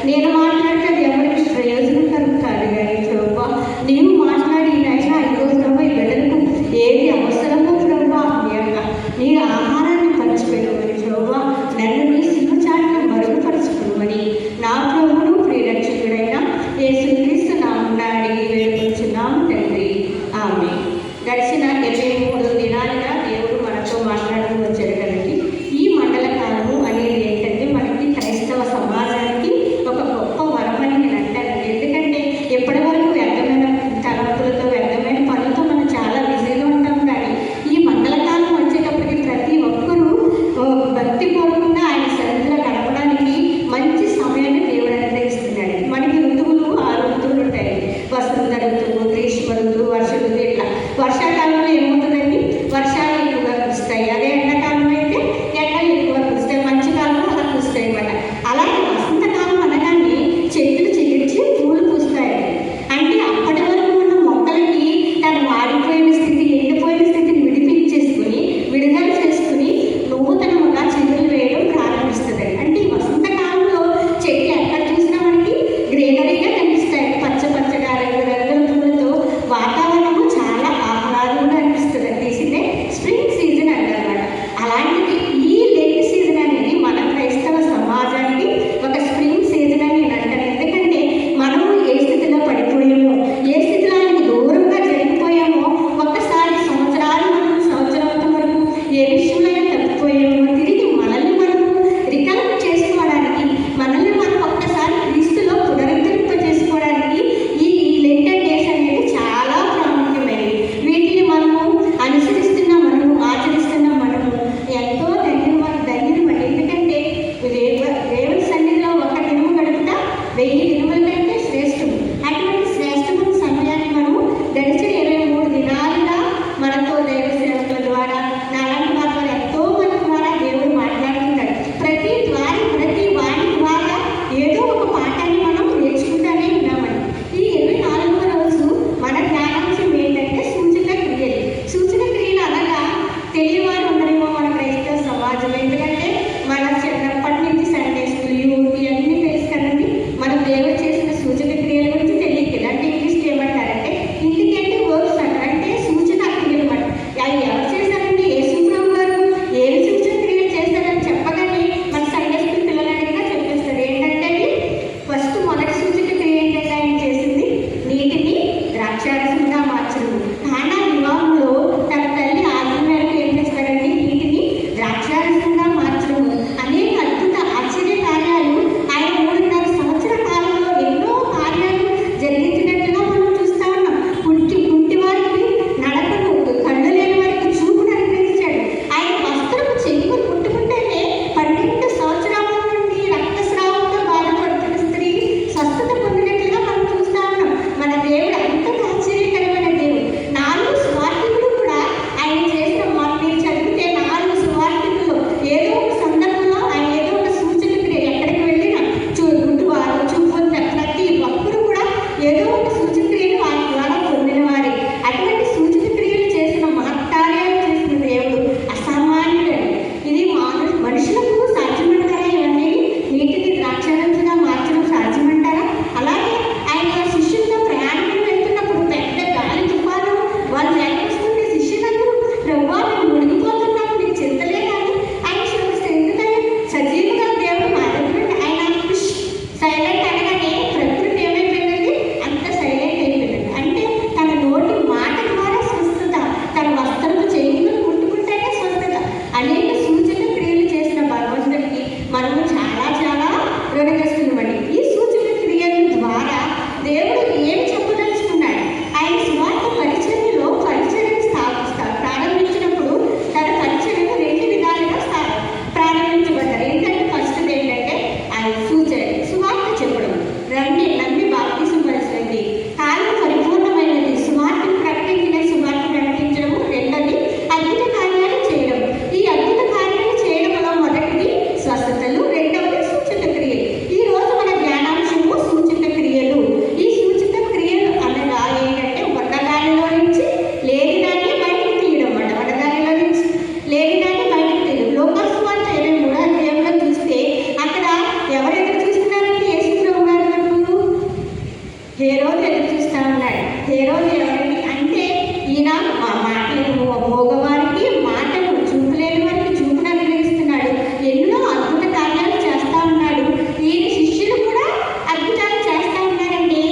నేను మాట్లాడితే ఎవరికి ప్రయోజనకరం కాదు కానీ ప్రభా నీవు మాట్లాడి నైనా ఈరోజు ప్రభా ఈ బిడ్డలకు ఏది అవసరమో ప్రభా నీ యొక్క నీ ఆహారాన్ని పంచిపెట్టమని ప్రభా నన్ను నీ సింహచాటును మరుగుపరచుకోమని నా ప్రభువును ప్రియరక్షకుడైన యేసుక్రీస్తు నామమున అడిగి వేడుకొంచున్నాము తండ్రి. ఆమేన్. గడిచిన 23 దినాలుగా దేవుడు మనతో మాట్లాడుతూ వచ్చారు కదండి. ఈ మండల కాలము అనేది ఏంటంటే మనకి క్రైస్తవ సమాజానికి ఒక గొప్ప వరమని నేను అంటానండి. ఎందుకంటే ఎప్పటి వరకు వ్యర్థమైన తలంపులతో వ్యర్థమైన పనులతో మనం చాలా బిజీగా ఉంటాం. కానీ ఈ మండల కాలం వచ్చేటప్పటికి ప్రతి ఒక్కరూ భక్తిపూర్వకంగా ఆయన సన్నిధిలో గడపడానికి మంచి సమయాన్ని దేవుడు అనుగ్రహిస్తున్నాడు. మనకి ఋతువులు 6 ఋతువులు ఉంటాయి. వసంత ఋతువు, గ్రీష్మ ఋతువు, వర్ష ఋతువు. ఇట్లా వర్షాకాలంలో ఏమవుతుందండి, వర్షాలు ఎక్కువగా కురుస్తాయి. అదే ఎండాకాలంలో అయితే ఎండలు ఎక్కువ కురుస్తాయి. మంచి కాలంలో అలా కురుస్తాయి అన్నమాట. అలాగే వసంతకాలం అనగానే చెట్లు చిగిర్చి పూలు పూస్తాయి. అంటే అప్పటి వరకు ఉన్న మొక్కలకి తన వాడిపోయిన స్థితి, ఎండిపోయిన స్థితిని విడిపించేసుకుని విడుదల చేసుకుని నూతనముగా చిగురులు వేయడం ప్రారంభిస్తుంది. అంటే ఈ వసంతకాలంలో చెట్లు ఎక్కడ చూసినా మనకి గ్రీనరీగా కనిపిస్తాయి. పచ్చ పచ్చగా రంగురంగుల పూలతో వాతావరణము చాలా ఆహ్లాదంగా అనిపిస్తుంది. తీసిందే స్ప్రింగ్ సీజన్ అంటారన్నమాట. అలాంటిది ఈ లెంట్ సీజన్ అనేది మన క్రైస్తవ సమాజానికి ఒక స్ప్రింగ్ సీజన్ అని నేను అంటాను. ఎందుకంటే మనము ఏ స్థితిలో పడిపోయామో, ఏ స్థితిలో ఆయనకి దూరంగా జరిగిపోయామో, ఒక్కసారి సంవత్సరాంతం వరకు ఏ విషయంలో తప్పిపోయామో తిరిగి మనల్ని మనము రికలెక్ట్ చేసుకోవడానికి, మనల్ని మనం ఒక్కసారి క్రీస్తులో పునరుద్ధరింప చేసుకోవడానికి ఈ లెంటెడ్ డేస్ అనేది చాలా ప్రాముఖ్యమైనవి. వీటిని మనము అనుసరిస్తున్న మనము, ఆచరిస్తున్న మనము ఎంతో ధన్యులమండి. ఎందుకంటే దేవుని సన్నిధిలో ఒక దినము గడుపుతా 1000 దినముల కంటే శ్రేష్టము. అటువంటి శ్రేష్టమైన సమయాన్ని మనము గడిచిన 23 దినాలుగా మనతో దైవ సేవకుల ద్వారా, నాలాంటి వారి ద్వారా ఎంతో మంది ద్వారా దేవుడు మాట్లాడుతున్నాడు. ప్రతి వారి ద్వారా ఏదో ఒక పాఠాన్ని మనం నేర్చుకుంటానే ఉన్నామండి. ఈ 24వ రోజు మన ధ్యానాంశం ఏంటంటే సూచక క్రియలు. సూచక క్రియలు అనగా తెలియవారు ఉండరేమో మన క్రైస్తవ సమాజం. ఎందుకంటే మన చిన్నప్పటి నుంచి సండే స్కూల్, యూత్ ఇవన్నీ తెలుసు కదండి. మనం దేవుడు చేసిన సూచక క్రియల గురించి తెలియదు. అంటే ఇంగ్లీష్లో ఏమంటారంటే ఇంటికంటే వర్క్స్ అంటారు. అంటే సూచన క్రియలు అన్నమాట. అవి ఎవరు చేశారంటే యేసు ప్రభు గారు ఏమి సూచన క్రియలు చేస్తారని చెప్పగానే మన సండే స్కూల్ పిల్లలు అడిగినా చెప్పేస్తారు. ఏంటంటే ఫస్ట్ మొదటి సూచక క్రియ ఏంటంటే ఆయన చేసింది నీటిని ద్రాక్షారసంగా మార్చడం. కానా వివాహంలో తన తల్లి ఆజ్ఞ మేరకు ఏం చేస్తారండి, నీటిని ద్రాక్షారసంగా మార్చడం. అనేక అద్భుత ఆశ్చర్య కార్యాలు ఆయన 3.5 సంవత్సర కాలంలో ఎన్నో కార్యాలు జరిగించినట్టుగా మనం చూస్తూ ఉన్నాం. కుంటి వారికి నడకను, కళ్ళు లేని వారికి చూపును అనుగ్రహించాడు. ఆయన వస్త్రము చెంగును ముట్టుకుంటేనే 12 సంవత్సరాల నుండి రక్తస్రావంతో బాధపడుతున్న స్త్రీ స్వస్థత పొందినట్లుగా మనం చూస్తూ ఉన్నాం. మన దేవుడు అంతగా ఆశ్చర్యకరమైన దేవుడు. 4 సువార్తికులు కూడా ఆయన చేసిన మీరు చదివితే 4 సువార్తికుల్లో ఏదో ఒక సందర్భంలో ఆయన ఏదో ఒక సూచన క్రియ, ఎక్కడికి వెళ్ళినా గుడ్డివారు, చూపొంద ప్రతి ఒక్కరు కూడా ఏదో ఒక సూచన క్రియను వారి ద్వారా పొందిన వారే. అటువంటి సూచన క్రియలు చేసిన మహత్కార్యాలు చేసిన దేవుడు అసామాన్యుడండి. ఇది మనుషులకు సాధ్యమంటారా? ఇవన్నీ నీటిని ద్రాక్షారసంగా మార్చడం సాధ్యమంటారా? అలాగే ఆయన శిష్యులతో ప్రయాణం వెళ్తున్నప్పుడు పెద్ద గాలి తుఫాను వాళ్ళు వెళ్తుంటే శిష్యులందరూ ప్రభువా మేము మునిగిపోతున్నాము, మీకు చింతలేదని ఆయన శ్రమిస్తే. ఎందుకంటే సజీవుగా దేవుడు మా దగ్గర ఆయన సైలెంట్ అనగానే ప్రకృతి ఏమైపోయిందండి, అంత సైలెంట్ అయిపోయింది. అంటే తన నోటి మాట ద్వారా స్వస్థత, తన వస్త్రము చెయ్యులను ముట్టుకుంటేనే స్వస్థత. అనేక సూచన క్రియలు చేసిన భగవంతుడికి మనము చాలా చాలా రుణగ్రస్తులమండి. ఈ సూచన హేరోదు ఎదురు చూస్తూ ఉన్నాడు. హేరోదు ఎవరిని అంటే ఈయన మాటలు మోగవారికి మాటలు, చూపు లేని వారికి చూపును అనుగ్రహిస్తున్నాడు, ఎన్నో అద్భుత కార్యాలు చేస్తూ ఉన్నాడు. ఈయన శిష్యులు కూడా అద్భుతాలు చేస్తూ ఉన్నారండి.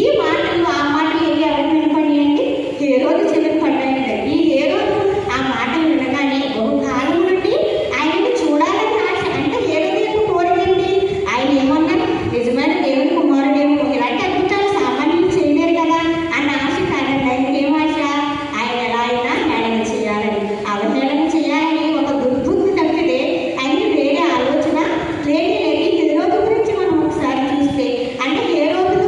ఈ మాటలు ఆ మాటలు ఏవి ఎవరికి వినపడియండి? హేరోదు చెవికి పడ్డాయండి. ఈ హేరోదు ఆ మాటలు వినగానే బహుకాలం నుండి ఆయనను చూడాలని ఆశ. అంటే హేరోదు యొక్క కోరికండి. ఆయన ఏమన్నారు? నిజమైన దేవుని కుమారుడేమో, ఇలాంటి అద్భుతాలు సామాన్యులు చేయలేరు కదా అన్న ఆశ కాదండి. ఆయనకి ఏం ఆశ? ఆయన ఎలా అయినా హేళన చేయాలని, అవహేళన చేయాలని ఒక దుర్బుద్ధి తప్పితే ఆయనకి వేరే ఆలోచన లేని లేని. హేరోదు గురించి మనం ఒకసారి చూస్తే, అంటే హేరోదు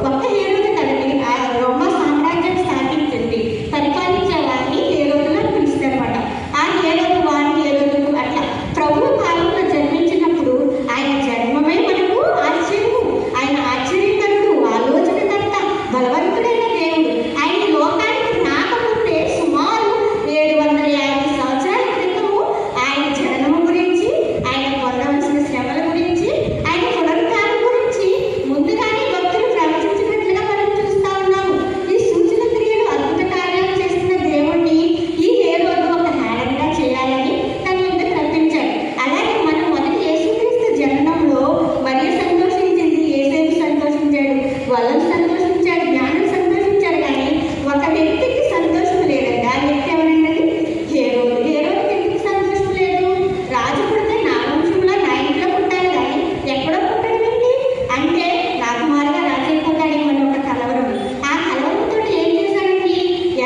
ఒక్క హేరోదు కదండి, ఆ రోమా సామ్రాజ్యాన్ని స్థాపించింది, పరిపాలించే వారిని హేరోదులను పిలుస్తారన్నమాట. ఆ హేరోదు వారి హేరోదు అట్లా ప్రభు కాలంలో జన్మించినప్పుడు ఆయన జన్మమే మనకు ఆశ్చర్యము. ఆయన ఆశ్చర్యకరుడు, ఆలోచనకర్త, బలవంతుడైన దేవుడు. ఆయన లోకానికి రాకముందే సుమారు 750 సంవత్సరాల క్రితము ఆయన జననము గురించి, ఆయన పొందవలసిన శ్రమల గురించి, ఆయన పునరుద్ధానం గురించి ముందుగానే భక్తులు ప్రవచించినట్లుగా మనం చూస్తూ ఉన్నాము. ఈ సూచన క్రియలు, అద్భుత కార్యాలు చేస్తున్న దేవుణ్ణి ఈ హేరోదు ఒక హేళనగా చేయాలని తన ముందుకు రప్పించాడు. అలాగే మనం మొదటి యేసుక్రీస్తు జననంలో మరియ సంతోషించింది, యేసేపు సంతోషించాడు, వలలు సంతోషించాడు, జ్ఞానం సంతోషించాడు. కానీ ఒక వ్యక్తికి సంతోషం లేదండి. ఆ వ్యక్తి ఎవరన్నది? హేరోదు. హేరోదుకి ఎందుకు సంతోషం లేదు? రాజు పుడితే నా వంశంలో నా ఇంట్లో పుట్టాలి కానీ ఎక్కడో పుట్టడం ఏంటి అంటే రాకుమారుగా రాజు అయిపోతాడేమని ఒక కలవరం. ఆ కలవరంతో ఏం చేశాడండి?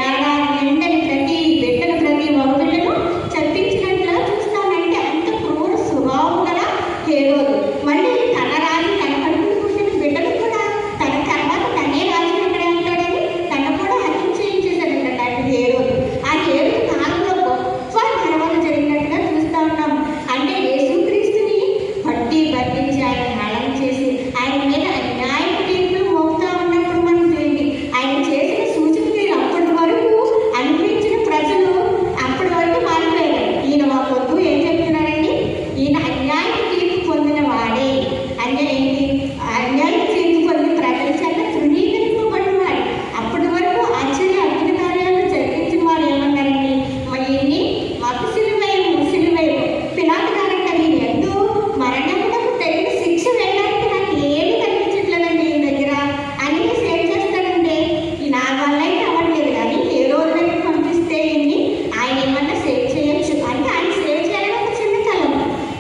ఏడాది నిండని ప్రతి బిడ్డను, ప్రతి మగబిడ్డను చంపించినట్లుగా చూస్తానంటే అంత క్రూర స్వభావం గల హేరోదు. మళ్ళీ తన రాజు, తన కడుపును పుట్టిన బిడ్డను కూడా తన తర్వాత తనే రాజు ఎక్కడే ఉంటాడని తను కూడా హత్య చేయించేశాడంట హేరోదు. ఆ హేరోదు కాలంలో గొప్ప గర్వాలు జరిగినట్టుగా చూస్తూ ఉన్నాం. అంటే యేసుక్రీస్తుని పట్టి బంధించి ఆయన హేళన చేసి ఆయన మీద అన్యాయపు తీర్పులు మోపుతా ఉన్నప్పుడు మనం చూడండి, ఆయన చేసిన సూచనలు అప్పటి వరకు అనిపించిన ప్రజలు అప్పటి వరకు మారిపోయారు. ఈయన మా పొద్దు ఏం చెప్తున్నారండి? ఈయన అన్యాయపు తీర్పు పొందిన వాడే. అన్యాయపు తీర్పు పొంది ప్రజల చేత తృణీకరింపబడిన వాడు. అప్పటి వరకు ఆశ్చర్య అద్భుత కార్యాలు జరిగించిన వారు ఏమన్నారండి? ఈయన్ని మాకు సిలువేయము. పిలాతు గారంటే నేను ఎంతో మరణమునకు తగిన శిక్ష వేయడానికి నాకు ఏమీ కనిపించట్లేదండి ఈ దగ్గర అని సేవ్ చేస్తాడండి. నా వల్ల అయితే అవ్వట్లేదు కానీ హేరోదు దగ్గర పంపిస్తే ఈయన్ని ఆయన ఏమన్నా సేవ్ చేయొచ్చు అంటే ఆయన సేవ్ చేయాలని ఒక చిన్న కలం.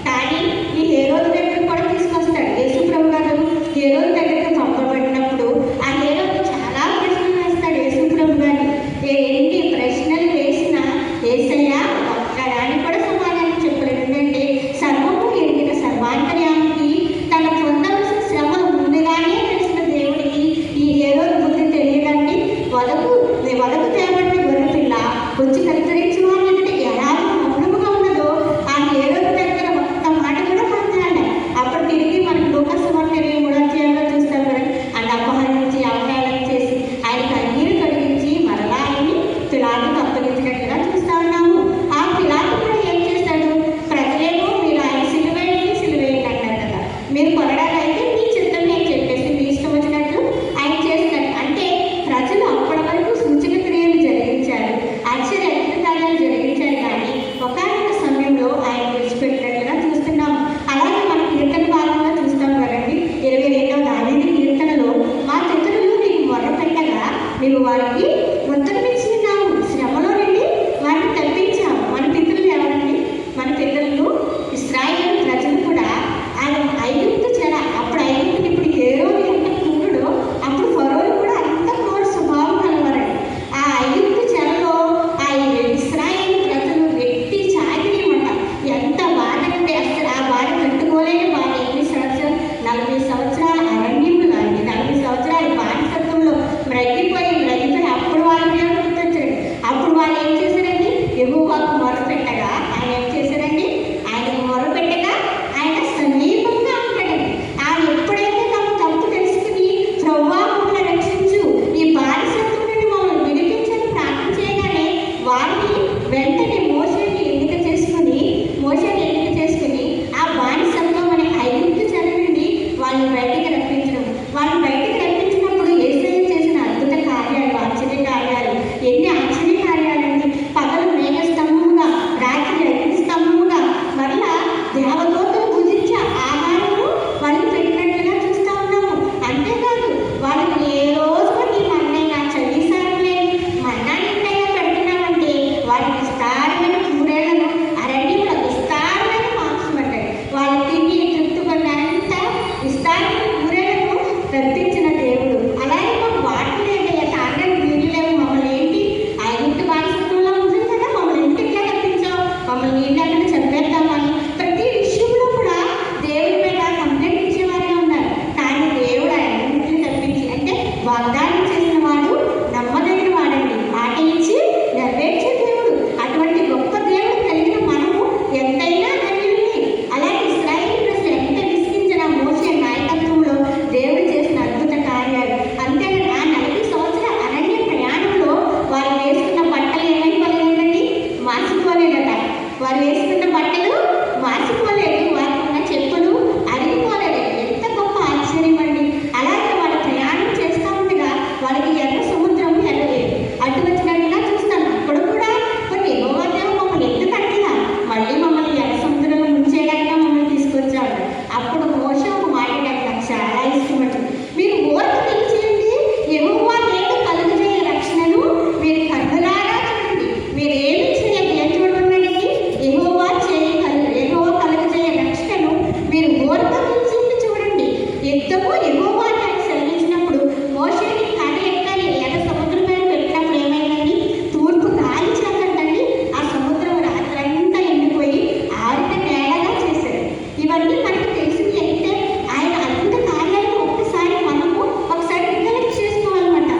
కానీ ఈ హేరోదు దగ్గర కూడా తీసుకొస్తాడు యేసు ప్రభు గారు. హేరోదు దగ్గరికి పంపబడినప్పుడు ఆ హేరోదు చాలా ప్రశ్నలు వేస్తాడు యేసు ప్రభు గారిని. ఎన్ని ప్రశ్నలు వేసినా యేసయ్య ఒక్కదానికి కూడా సమాధానం చెప్పలేదు. ఎందుకంటే సర్వము ఎరిగిన సర్వాంతర్యామికి తన పొందవలసిన శ్రమ ముందుగానే తెలిసిన దేవుడికి ఈ హేరోదు బుద్ధి తెలియదండి. వదకు తేబడిన గొర్రెపిల్ల వచ్చి కత్తిరించి వారిని ఎలా మౌనముగా ఉన్నదో ఆ హేరోదు దగ్గర ఒక్క మాట కూడా మాట్లాడాలి. అప్పుడు తిరిగి మనకు లూకా సువార్త 23వ అధ్యాయంలో చూస్తాం కదా, ఆయన అపహరించి అవహేళన చేసి ఆయన కన్నీరు కడిగించి మరలా ఆయన్ని పిలాతుకు అప్పగించినట్లుగా చూస్తా ఉన్నాము. ఆ పిలాతు కూడా ఏం చేశాడు? ప్రజలేమో మీరు ఆయన సిలువేయండి అంటారు కదా, మీరు కొనడాలైతే మీ చిత్తం నేను చెప్పేసి మీ ఇష్టం వచ్చినట్లు ఆయన చేస్తాడు. అంటే ప్రజలు అప్పటి వరకు సూచన క్రియలు జరిగించారు, ఆశ్చర్య అద్భుత కార్యాలు జరిగించారు. కానీ ఒకానొక సమయంలో ఆయన విడిచిపెట్టినట్లుగా చూస్తున్నాము. అలాగే మన కీర్తన భాగంలో చూస్తాం కదండి. 22వ దావీదు కీర్తనలో మా పితరులు నీకు మొర్ర పెట్టగా నీవు వారికి ఉత్తరమిచ్చినావు, శ్రమలో నుండి వారిని తప్పించావు. మన పితరులు ఎవరండి? మన పితరులు ఇశ్రాయేలు ప్రజలు కూడా ఆయన ఐగుప్తు చెర. అప్పుడు ఐగుప్తుని ఇప్పుడు హేరోదు ఎంత క్రూరుడో అప్పుడు ఫరోలు కూడా అంత క్రూర స్వభావం కలవారండి. ఆ ఐగుప్తు చెరలో ఆ ఇశ్రాయేలు ప్రజలు వెట్టి చాకిరి మాట ఎంత బాధ అంటే అసలు ఆ బాధ తట్టుకోలేని బాధ. ఎన్ని సంవత్సరాలు? 40 సంవత్సరాల అరణ్యములు అండి, 40 సంవత్సరాల బానిసత్వంలో మ్రగిపోయి అప్పుడు వాళ్ళు దేవుడు గుర్తొచ్చాడు. అప్పుడు వాళ్ళు ఏం చేశారండి? యెహోవాకు మొరపెట్టగా ఆయన ఏం చేశారండి? ఆయనకు మొరపెట్టగా ఆయన సమీపంగా ఉంటాడండి. ఆయన ఎప్పుడైతే తమ తప్పు తెలుసుకుని ప్రభువా మమ్మల్ని రక్షించు, ఈ బానిసత్వం నుండి మమ్మల్ని విడిపించని ప్రార్థన చేయగానే వారిని వెంటనే మోషేని ఎన్నిక చేసుకుని ఆ బానిసత్వం అనే ఐగుప్తు చెర నుండి వాళ్ళని బయటికి రప్పించడం. వాళ్ళని బయటికి రప్పించినప్పుడు యేసు యుద్ధము యెహోవా అని సెలవించినప్పుడు మోషేని కర్ర ఎక్కని ఎర్ర సముద్రం మీద పెట్టినప్పుడు ఏమైందండి? తూర్పు గాలి చేతండి ఆ సముద్రం రాత్రంతా ఎండిపోయి ఆరిన నేలగా చేశారు. ఇవన్నీ మనకు తెలిసింది అంటే ఆయన అద్భుత కార్యాలను ఒక్కసారి మనము ఒకసారి రికలెక్ట్ చేసుకోవాలన్నమాట.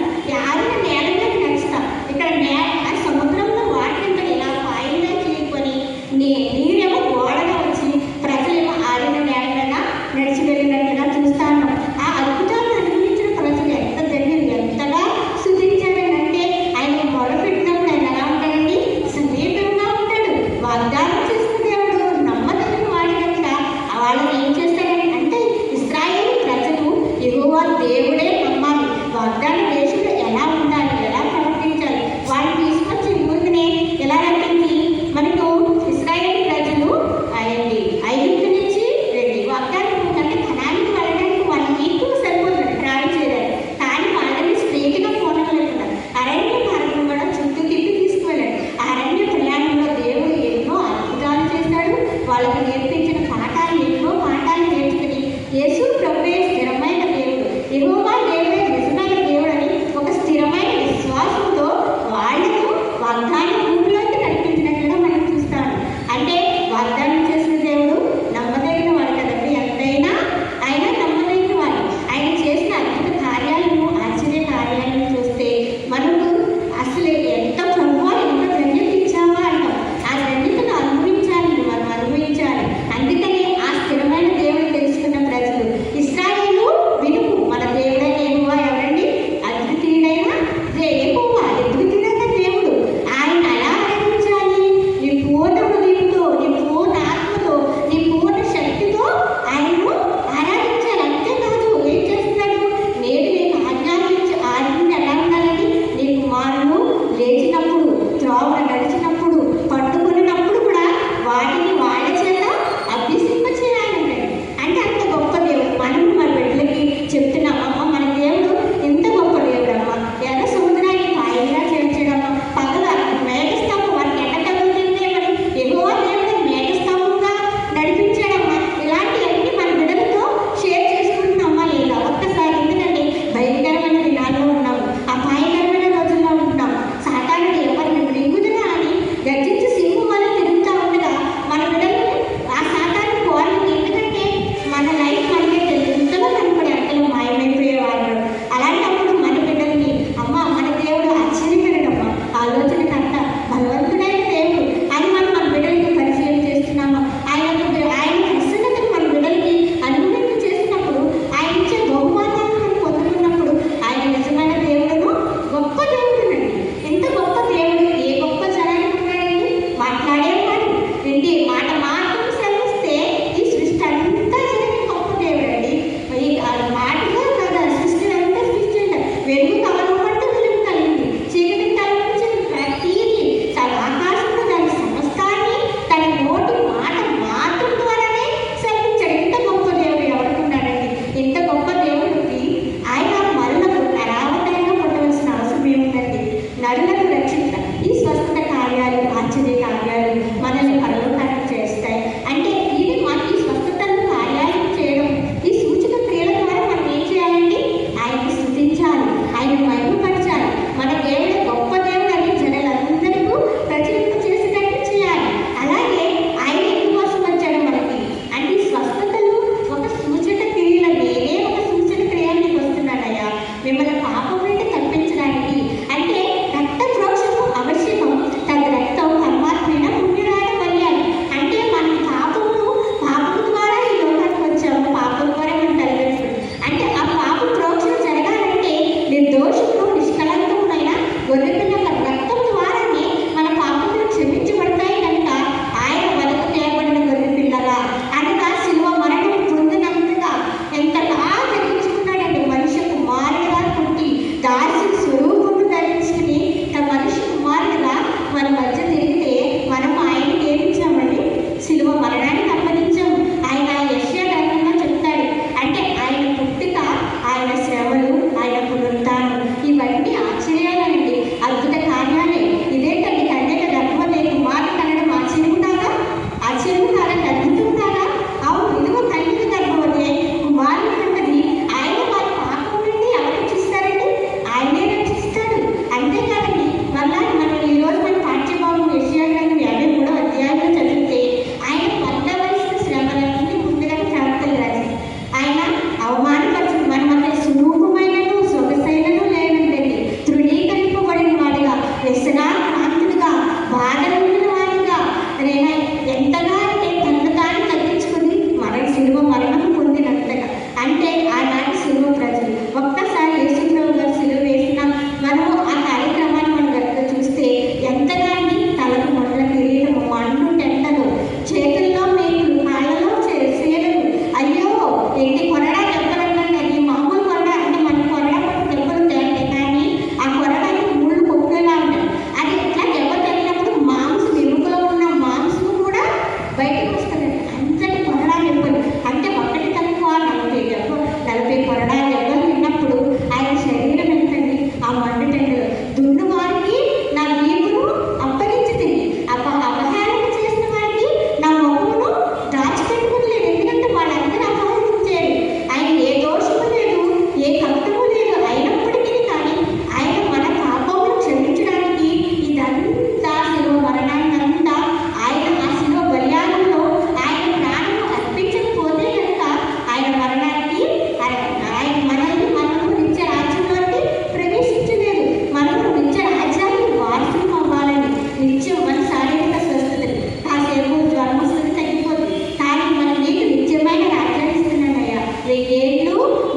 ఆరిన నేల మీద నడుస్తా ఇక్కడ నేల సముద్రంలో వాటిని ఇలా పాయంగా చేయకొని నీరేమో గోడగా వచ్చి ప్రజలేమో ఆరిన నేల మీద నడిచి వెళ్ళినట్లుగా చూస్తాను. ఆ అద్భుతాలను అనుభవించిన ప్రజలు ఎంత ధన్యులు, ఎంతగా స్తుతించారంటే ఆయన మొదలుపెట్టినప్పుడు ఆయన ఎలా ఉంటాడండి? సమీపంగా ఉంటాడు. వాగ్దానం చేసిన దేవుడు నమ్మదగిన వాడి కనుక వాళ్ళని ఏం చేస్తాడని అంటే ఇశ్రాయేలు ప్రజలు యెహోవా దేవుడే నమ్మాలి, వాగ్దాన దేశంలో ఎలా ఉండాలి, ఎలా ప్రవర్తించాలి, వాళ్ళని తీసుకొచ్చి ఊరికనే ఎలా రప్పించి మనకు ఇశ్రాయేలు ప్రజలు అయ్యండి ఐగుప్తు నుంచి వెళ్ళి వాగ్దానం అంటే కనానికి వెళ్ళడానికి 1 వీక్ సరిపోతుంది ట్రావెల్ చేయడానికి. కానీ వాళ్ళని స్ట్రీట్గా పోనలేకుండా అరణ్య మార్గం కూడా చుట్టూ తిప్పి తీసుకువెళ్ళాడు. ఆ అరణ్య ప్రయాణంలో దేవుడు ఎన్నో అద్భుతాలు చేశాడు. వాళ్ళకి నేర్పించిన పాఠాలు ఎన్నో పాఠాలు నేర్చుకుని యేసు ప్రభువే స్థిరమైన దేవుడు, యెహోవా దేవుడే నిజమైన దేవుడు అని ఒక స్థిరమైన విశ్వాసంతో వాళ్ళను వాగ్దాన భూమిలోకి నడిపించినట్లుగా మనం చూస్తాము. అంటే వాగ్దానం చేసిన దేవుడు నమ్మదగిన వాడు కదండి. ఎంతైనా ఆయన నమ్మదగిన వాడు. ఆయన చేసిన అద్భుత కార్యాలను ఆశ్చర్య కార్యాలను చూస్తే మనకు అసలు ఎంత ప్రభువా ఎంత ధన్యత ఇచ్చావా అంటాం. ఆ ధన్యతను అనుభవించాలి, మనం అనుభవించాలి. అందుకని ఆ స్థిరమైన దేవుడు తెలుసుకున్న ప్రజలు ఇశ్రాయేలు వినుము, మన దేవుడైన యెహోవా ఎవరండి? అద్వితీయుడైన యెహోవా, అద్వితీయుడైన దేవుడు. ఆయన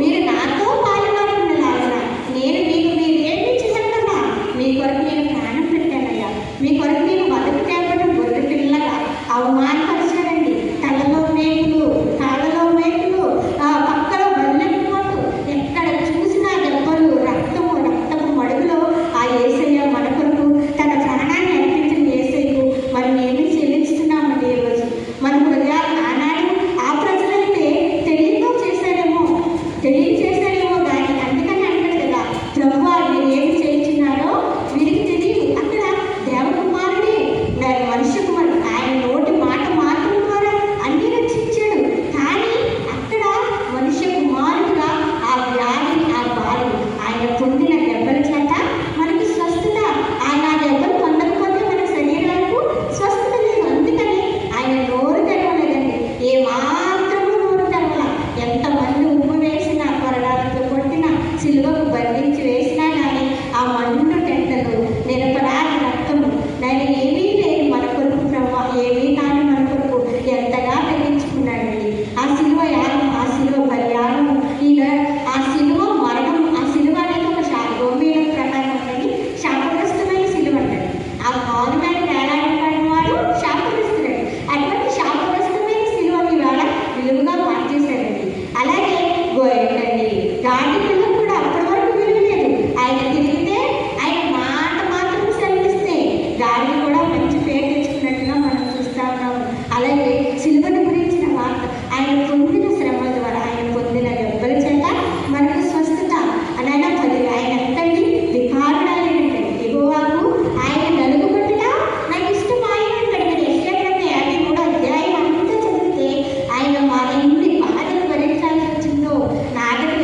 మీరు నాతో పాలుగానున్నలాగున నేను మీకు మీరు ఏమి చేయగలరా? మీ కొరకు నేను ప్రాణం పెట్టానయ్యా. మీ కొరకు నేను బతుకు తేపడం గొర్రె పిల్లగా అవమానపరిచానండి. తలలో మేకులు, కాళ్ళలో మేకులు, పక్కలో బల్లెపు పోటు, ఎక్కడ చూసినా దెబ్బలు, రక్తపు మడుగులో ఆ యేసయ్య మన కొరకు తన ప్రాణాన్ని అర్పించిన యేసయ్యకు మనం ఏమి చెల్లిస్తున్నామండి ఈరోజు? మన హృదయాలు ఆనాడు ఆ ప్రజలైతే తెలియచేశారేమో కానీ అందుకని అంటారు కదా, ప్రభువా మీరు ఏమి చేయించున్నారో వీరికి తెలియదు. అక్కడ దేవకుమారుడే మనుష్య కుమారుడు, ఆయన నోటి మాట మాత్రం ద్వారా అన్ని రక్షించాడు. కానీ అక్కడ మనుష్య కుమారుడుగా ఆ వ్యాధి, ఆ బాధ, ఆయన పొందిన దెబ్బల చేత మనకి స్వస్థత. ఆయన ఆ దెబ్బలు పొందకపోతే మన శరీరాలకు స్వస్థత లేదు. అందుకని ఆయన నోరు తెరవలేదండి, ఏ మాత్రము నోరు తెరవల. ఎంతమంది ఉమ్ము వేసినా, కొరడాలతో కొట్టినా, సిలువకు బంధించి వేసినా కానీ ఆ మండు టెంటలు, నిరపరాధ రక్తము, నేను ఏమీ లేదు మన కొరకు ప్రభు, ఏమీ కానీ మన కొరకు ఎంతగా తగ్గించుకున్నాడండి. ఆ సిలువ యాగం, ఆ సిలువ బలియాగము, ఇలా ఆ సిలువ మరణం, ఆ సిలువ అనేది ఒక రోమీల ప్రకారం అనేది శాపగ్రస్తమైన సిలువ అంటాడు. ఆ కాలు మీద వేలాడబడిన వాడు శాపగ్రస్తుడండి. అటువంటి శాపగ్రస్తమైన సిలువని వేళ విలువగా మార్చేశాడండి. అలాగే ఏంటండి, గాడి పిల్లలు కూడా అప్పటి వరకు విలువ లేదు. ఆయన తిరిగితే, ఆయన మాట మాత్రం సెలవిస్తే గాడిని కూడా మంచి పేరు తెచ్చుకున్నట్టుగా మనం చూస్తూ ఉన్నాము. అలాగే సిలువను గురించిన వార్త, ఆయన పొందిన శ్రమల ద్వారా, ఆయన పొందిన దెబ్బల చేత మనకు స్వస్థత. ఆయన ఎంతండి వికారుడాలంటే ఎగువాకు ఆయన నలుగుబట్టుగా నాకు ఇష్టం ఆయన అంటాడు. మీరు యెషయా 53 అధ్యాయం అంతా చదివితే ఆయన ఎన్ని బాధలు భరించాల్సి వచ్చిందో నాగటి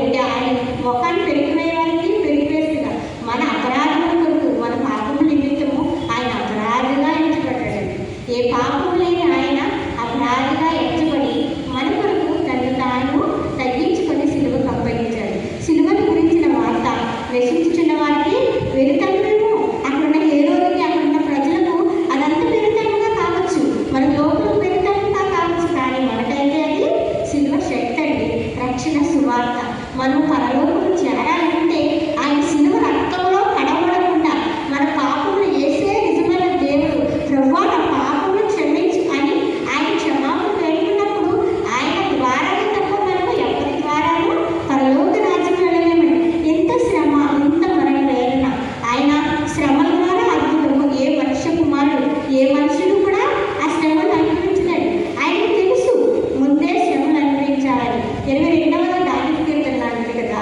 అంటే ఆయన ముఖాన్ని పెరిగిపోయేవారికి పెరిగివేస్తుగా మన అపరాధముల కొరకు, మన పాపము నిమిత్తము ఆయన అపరాధిగా ఎంచబడ్డాడండి. ఏ పాపము లేని ఆయన అపరాధిగా ఎంచబడి మన కొరకు తను తాను తగ్గించుకొని సిలువకు అప్పగించాడు. సిలువను గురించిన వార్త నశించుచున్న వారికి వెలుతనమేమో, అక్కడున్న హేరోదుకి, అక్కడున్న ప్రజలకు అదంతా వెలుతనముగా కావచ్చు, మన లోపలకు వెలుతనంగా కావచ్చు. కానీ మనకైతే అది సిలువ శక్తి అండి, రక్షణ సువార్త. మనం పరలోకము చేరాలంటే ఆయన సిలువ రక్తంలో కడబడకుండా మన పాపములు యేసే నిజమైన దేవుడు. ప్రభువా నా పాపములు క్షమించు అని ఆయన క్షమాపణ వేడుకున్నప్పుడు ఆయన ద్వారానే తప్ప మనము ఎవరి ద్వారాను పరలోక రాజ్యం వెళ్ళలేమండి. ఎంత శ్రమ, ఎంత మరణ వేదన, ఆయన శ్రమల ద్వారా అద్భుతము. ఏ మనుష్య కుమారుడు, ఏ మనుషుడు కూడా ఆ శ్రమలు అనుభవించలేడు. ఆయనకు తెలుసు ముందే శ్రమలు అనుభవించాలని. 22వ దావీదు కీర్తనలో అంటారు కదా,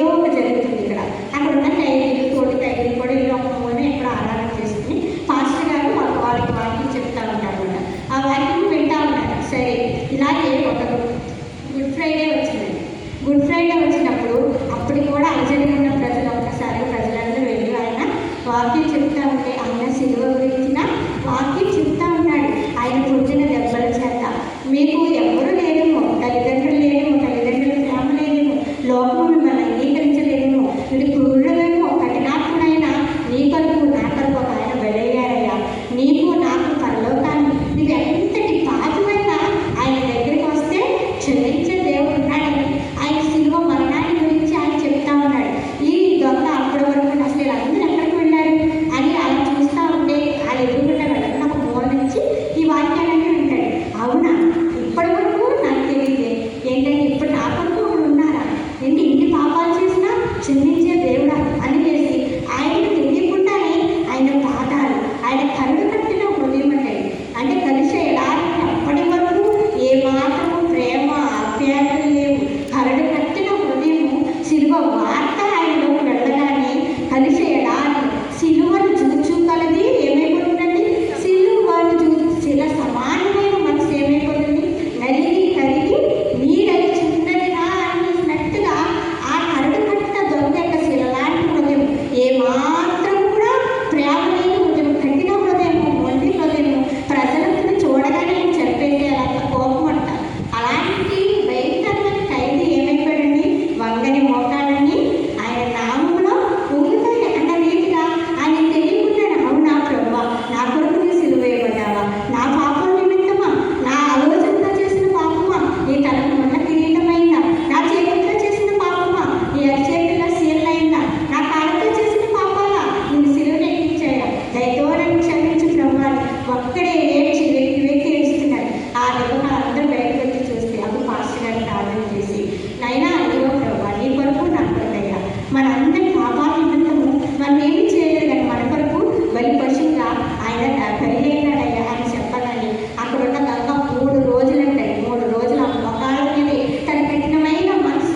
ఏదో ఒక జరుగుతుంది ఇక్కడ. అక్కడ ఉన్న ఖైదీలు, తోటి ఖైదీలు కూడా ఇలా ఒక మూలన ఎక్కడ ఆరాధన చేసుకుని పాస్టర్ గారు వాళ్ళకి వాక్యం చెప్తా ఉంటారు అన్నమాట. ఆ వాక్యం వింటా ఉన్నారు. సరే, ఇలాగే ఒక గుడ్ ఫ్రైడే వచ్చింది. గుడ్ ఫ్రైడే వచ్చినప్పుడు అప్పుడు కూడా అర్జెంట్ ఉన్న ప్రజలు ఒక్కసారి ప్రజలందరూ వెళ్ళి ఆయన వాక్యం చెప్తా ఉంటే ఆయన సిలువ గురించిన వాక్యం చెప్తా ఉన్నాడు. ఆయన పొందిన దెబ్బల చేత మీకు ఎవరు లేదేమో, తల్లిదండ్రులు లేదేమో, తల్లిదండ్రుల ప్రేమ లేదేమో, లోకం మిమ్మల్ని అంగీకరించలేదేమో, మీరు క్రూరుడమేమో, కఠినాత్ముడైనా నీ కొరకు నా కొరకు ఒక ఆయన బలయ్యారయ్యా, నీకు నాకు పరలోకాన్ని, నీకు ఎంతటి పాపమైనా ఆయన దగ్గరికి వస్తే క్షమించే దేవుడు ఉన్నాడని ఆయన సిలువ మరణాన్ని గురించి ఆయన చెప్తా ఉన్నాడు. ఈ దొంగ అప్పటి వరకు అసలు అందరూ ఎక్కడికి వెళ్ళారు అని అలా చూస్తూ ఉంటే ఆయన ఎదురుకుండా వెళ్ళడం ఒక మూల నుంచి ఈ వాక్యాలన్నీ ఉంటాడు. అవునా, ఇప్పటి వరకు నాకు తెలియదే ఏంటంటే ఇప్పుడు నా కొరకు ఒకడు ఉన్నారా, ఏంటి ఇన్ని పాపాలు చేసినా క్షమించే దేవుడా అని చేసి ఆయన తెలియకుండానే ఆయన పాదాలు, ఆయన కరుడు కట్టిన హృదయం అంటే కలిసి ఎలా అప్పటి వరకు ఏ మాత్రము ప్రేమ ఆప్యాయతలు లేవు, కరడు కట్టిన హృదయము సిలువ వార్త ఆయనలోకి వెళ్ళగానే కలిసి ఎలా సిలువను చూచు కలది ఏమైపోతుందండి, సిలువను చూసి శిల సమానమైన మనసు ఏమైపోతుంది, నలిగి కరిగి నీరై చిన్నదిగా అనిసినట్టుగా ఆ కరడు కట్టిన దొంగ యొక్క శిల లాంటి హృదయం, ఏ మాత్రం కూడా ప్రేమ లేని హృదయం, కఠిన హృదయము, మొండి హృదయము, ప్రజలను చూడగానే చెప్పేసి అలా కోపం అంట. అలాంటి భయంకరమైన ఖైదీ ఏమైపోయాడండి, వంగని మోకాలని ఆయన నామంలో ఉంగిపోయి అన్న రీతిగా ఆయన తెలియకుండానే అవునా ప్రభువా, నా కొరకు నీ సిలువ వేయబడ్డావా, నా పాపం నిమిత్తమా, నా ఆలోచనతో చేసిన పాపమా, నీ తలకు ఉన్న కిరీటమైందా, నా చేతులతో చేసిన పాపమా, నీ అరిచేతుల్లో సీలైందా, నా కాళ్ళతో చేసిన పాపాలా, నేను సిలువను ఎక్కించాడు, దయతో నన్ను క్షమించు ప్రభువా. ఒక్కడే ఏడ్చి వెక్కి వెక్కి ఏడుస్తున్నాడు. ఆ దెబ్బ అందరూ బయటకు వచ్చి చూస్తే అప్పుడు పాస్టర్ గారు ప్రార్థన చేసి, నైనా అయ్యో ప్రభువా, నీ కొరకు నా కొరకయ్యా, మనందరి పాపాల నిమిత్తము మనం ఏమి చేయలేదు కానీ మన కొరకు బలి పశువుగా ఆయన బయలుదేరాడయ్యా అని చెప్పగానే అక్కడ ఉన్న దొంగ 3 రోజులంటే 3 రోజుల మొఖాల మీద తన కఠినమైన మనసు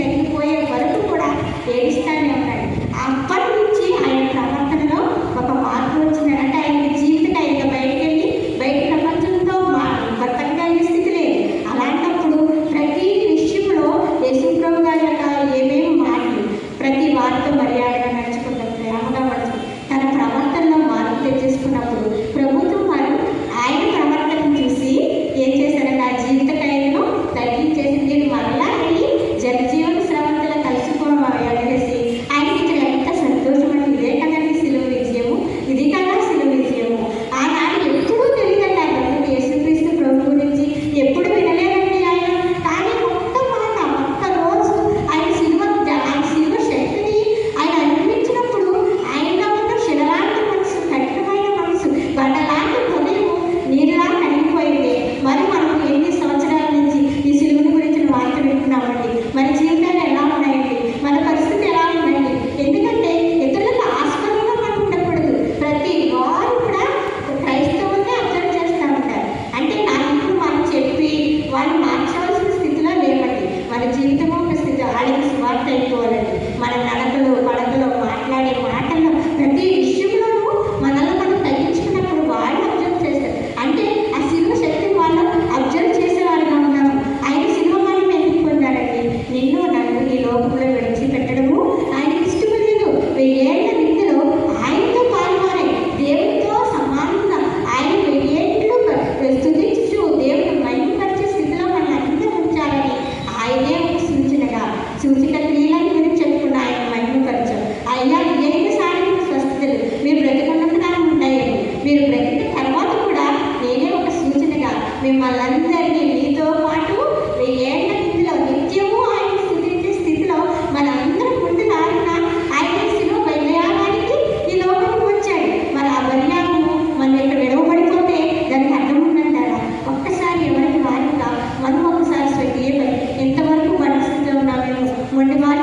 కరిగిపోయే వరకు కూడా ఏడుస్తానే ఉన్నాడు. అప్పటి నుంచి ఆయన ప్రవర్తనలో ఒక మార్పు వచ్చింది. అంటే ఆయన జీవితం ఆయన బయటకు వెళ్ళి బయట ప్రపంచంతో బతకగలిగే స్థితి లేదు. అలాంటప్పుడు ప్రతి విషయంలో యేసుప్రభు గారి యొక్క ఏమేమి మాటలు, ప్రతి వారితో మర్యాదగా నడుచుకుంటాం, ప్రేమగా నడుచుకుంటాం, తన ప్రవర్తనలో మార్పు తెచ్చేసుకున్నప్పుడు ప్రభుత్వం వారు ఆయన ప్రవర్తనను చూసి ఏం చేశారంటే ఆ జీవిత ఖైదును తగ్గించేసి నేను మరలా వెళ్ళి జనజీవన శ్రవంతులు కలిసిపోవడం అడిగేసి ఆయనకి ఎంత సంతోషం అంటే ఇదే కదండి సిలువ విజయము, ఇది కదా సిలువ విజయము. ఆనాడు ఎప్పుడూ తెలియదండి ఆయన యేసుక్రీస్తు ప్రభు గురించి ఎప్పుడు వినలేదండి ఆయన. కానీ ఒక్క మాట, ఒక్క రోజు ఆయన సిలువ శక్తిని ఆయన అనుభవించినప్పుడు ఆయనలో ఉన్న శిలలాంటి మనసు, కఠినమైన మనసు, బండలాంటి హృదయము నీరులా కరిగిపోయింది. మరి మనం ఎన్ని సంవత్సరాల నుంచి ఈ సిలువను గురించిన వార్త వింటున్నామండి, మన జీవితాలు ఎలా ఉన్నాయండి, మన పరిస్థితి ఎలా ఉందండి. ఎందుకంటే ఇతరులకు ఆస్పదంగా మనం ఉండకూడదు. ప్రతి వారు కూడా క్రైస్తవుల్ని అబ్జర్వ్ చేస్తూ ఉంటారు. అంటే నాకు మనం చెప్పి వాళ్ళు మార్చవలసిన స్థితిలో లేవండి. మన జీవితం ఒక స్థితి వాళ్ళకి స్వార్థ అయిపోవాలండి. మన నడకలు పడకలు మాట్లాడే మాటల్లో ప్రతి విషయంలోనూ మనల్ని మనం తగ్గించుకున్నప్పుడు వాళ్ళు అబ్జర్వ్ చేస్తారు. అంటే ఆ సిలువ శక్తి వాళ్ళు అబ్జర్వ్ చేసేవారుగా ఉన్నాము. ఆయన సిలువ మనం ఎందుకు పొందాడండి, నిన్ను నన్ను ఈ లోకంలో విడిచిపెట్టడము ఆయనకి ఇష్టం లేదు. 1000 ఏళ్ల విద్యలో ఆయనతో పాల్గొనే దేవునితో సమానంగా ఆయన 1000 ఏళ్ళు స్తుతించు దేవుడు మహిమపరిచే స్థితిలో మన అందరూ ఉంచాలని ఆయనే ఒక సూచిక క్రియలను గురించి చెప్పుకున్న ఆయన మహిమపరచం. అయ్యా ఏదైనా శారీరక స్వస్థతలు మీరు బ్రతికున్నట్టుగా ఉంటాయేమో, మీరు బ్రతికిన తర్వాత కూడా నేనే ఒక సూచనగా మిమ్మల్ని అందరినీ మీతో పాటు 1000 ఏళ్ల విద్యలో నిత్యము ఆయన స్తుతించే స్థితిలో మన అందరం ముందుగా ఆయన సిలువ బలియాగానికి ఈ లోకానికి వచ్చాడు. మరి ఆ బలియాగము మనం ఇక్కడ విడవబడిపోతే దానికి అర్థం ఉందంటారా? ఒక్కసారి ఎవరికి వారిగా మనం ఒకసారి స్వకీయ ఎంతవరకు పరిస్థితిలో ఉన్నామేమో, మొండి వారి